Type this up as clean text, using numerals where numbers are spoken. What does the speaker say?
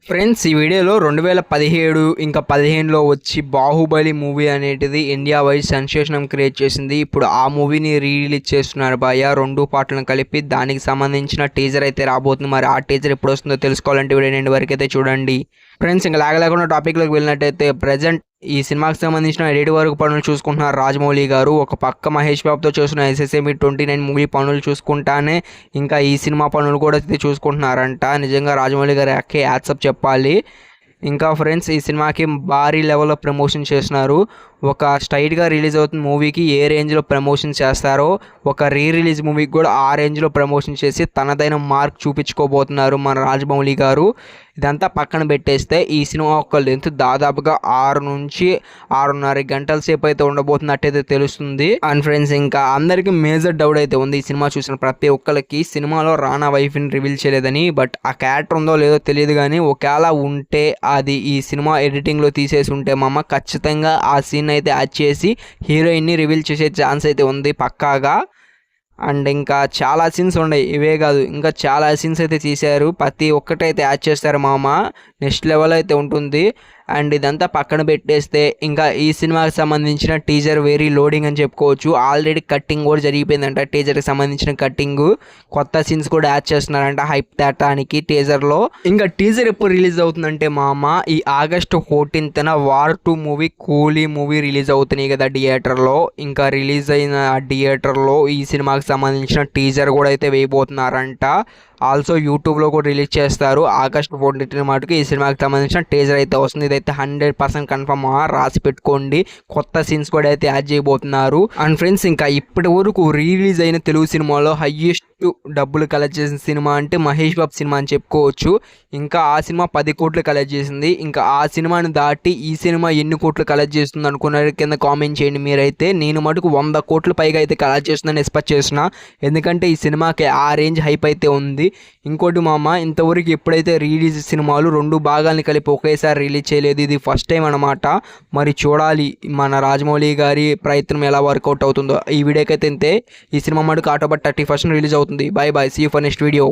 Friends ఈ వీడియోలో 2017 ఇంకా 15లో వచ్చి బాహుబలి మూవీ అనేటిది ఇండియా వైడ్ సెన్సేషన్ క్రియేట్ చేసింది. ఇప్పుడు ఆ మూవీని రిలీజ్ చేస్తున్నారు భయ్య, 2 పార్ట్లను కలిపి. దానికి సంబంధించిన టీజర్ అయితే రాబోతుంది. మరి ఆ టీజర్ ఎప్పుడు వస్తుందో తెలుసుకోవాలంటే వీడియో ఎండ్ వరకు అయితే చూడండి. ఫ్రెండ్స్ ఇంకా లేకుండా టాపిక్లోకి వెళ్ళినట్టయితే ప్రజెంట్ ఈ సినిమాకి సంబంధించిన ఎడిట్ వరకు పనులు చూసుకుంటున్నారు రాజమౌళి గారు. ఒక పక్క మహేష్ బాబుతో చేస్తున్న SSME 29 మూవీ పనులు చూసుకుంటానే ఇంకా ఈ సినిమా పనులు కూడా చూసుకుంటున్నారంట. నిజంగా రాజమౌళి గారు యాక్సెప్ట్ చెప్పాలి. ఇంకా ఫ్రెండ్స్ ఈ సినిమాకి భారీ లెవెల్లో ప్రమోషన్ చేస్తున్నారు. ఒక స్ట్రైట్గా రిలీజ్ అవుతున్న మూవీకి ఏ రేంజ్లో ప్రమోషన్ చేస్తారో ఒక రిలీజ్ మూవీకి కూడా ఆ రేంజ్లో ప్రమోషన్ చేసి తనదైన మార్క్ చూపించుకోబోతున్నారు మన రాజమౌళి గారు. ఇదంతా పక్కన పెట్టేస్తే ఈ సినిమా ఒక లెంత్ దాదాపుగా 6 నుంచి 6.5 గంటల సేపు అయితే ఉండబోతున్నట్టయితే తెలుస్తుంది. అండ్ ఫ్రెండ్స్ ఇంకా అందరికీ మేజర్ డౌట్ అయితే ఉంది ఈ సినిమా చూసిన ప్రతి ఒక్కరికి, సినిమాలో రానా వైఫ్ని రివీల్ చేయలేదని. బట్ ఆ క్యారెక్టర్ ఉందో లేదో తెలియదు కానీ ఒకవేళ ఉంటే అది ఈ సినిమా ఎడిటింగ్లో తీసేసి ఉంటే మామ ఖచ్చితంగా ఆ సీన్ అయితే యాడ్ చేసి హీరోయిన్ని రివీల్ చేసే ఛాన్స్ అయితే ఉంది పక్కాగా. అండ్ ఇంకా చాలా సీన్స్ ఉన్నాయి, ఇవే కాదు ఇంకా చాలా సీన్స్ అయితే తీశారు. ప్రతి ఒక్కటైతే యాడ్ చేస్తారు మామ, నెక్స్ట్ లెవెల్ అయితే ఉంటుంది. అండ్ ఇదంతా పక్కన పెట్టేస్తే ఇంకా ఈ సినిమాకి సంబంధించిన టీజర్ వెరీ లోడింగ్ అని చెప్పుకోవచ్చు. ఆల్రెడీ కట్టింగ్ కూడా జరిగిపోయిందంట టీజర్కి సంబంధించిన కట్టింగ్. కొత్త సీన్స్ కూడా యాడ్ చేస్తున్నారంట హైప్ తేటానికి టీజర్లో. ఇంకా టీజర్ ఎప్పుడు రిలీజ్ అవుతుందంటే మామ ఈ August 14th వార్ 2 మూవీ కూలీ మూవీ రిలీజ్ అవుతున్నాయి కదా థియేటర్లో. ఇంకా రిలీజ్ అయిన థియేటర్లో ఈ సినిమాకి సంబంధించిన టీజర్ కూడా అయితే వేయబోతున్నారంట. ఆల్సో యూట్యూబ్లో కూడా రిలీజ్ చేస్తారు. August 14 మటుకు ఈ సినిమాకి సంబంధించిన టీజర్ అయితే వస్తుంది. ఇదైతే 100% కన్ఫర్మ్, రాసి పెట్టుకోండి. కొత్త సీన్స్ కూడా అయితే యాడ్ చేయబోతున్నారు. అండ్ ఫ్రెండ్స్ ఇంకా ఇప్పటి వరకు రిలీజ్ అయిన తెలుగు సినిమాలో హైయెస్ట్ డబ్బులు కలెక్ట్ చేసిన సినిమా అంటే మహేష్ బాబు సినిమా అని చెప్పుకోవచ్చు. ఇంకా ఆ సినిమా 10 కోట్లు కలెక్ట్ చేసింది. ఇంకా ఆ సినిమాని దాటి ఈ సినిమా ఎన్ని కోట్లు కలెక్ట్ చేస్తుంది అనుకున్నారు కింద కామెంట్ చేయండి మీరైతే. నేను మటుకు 100 కోట్ల పైగా అయితే కలెక్ట్ చేస్తుందని ఎక్స్పెక్ట్ చేసిన, ఎందుకంటే ఈ సినిమాకి ఆ రేంజ్ హైప్ అయితే ఉంది. ఇంకోటి మామ, ఇంతవరకు ఎప్పుడైతే రిలీజ్ సినిమాలు 2 భాగాల్ని కలిపి ఒకేసారి రిలీజ్ చేయలేదు, ఇది ఫస్ట్ టైం అనమాట. మరి చూడాలి మన రాజమౌళి గారి ప్రయత్నం ఎలా వర్కౌట్ అవుతుందో. ఈ వీడియోకి అయితే ఇంతే. ఈ సినిమా మటుకు October 31 రిలీజ్ అవుతుంది. Bye bye, see you for next video.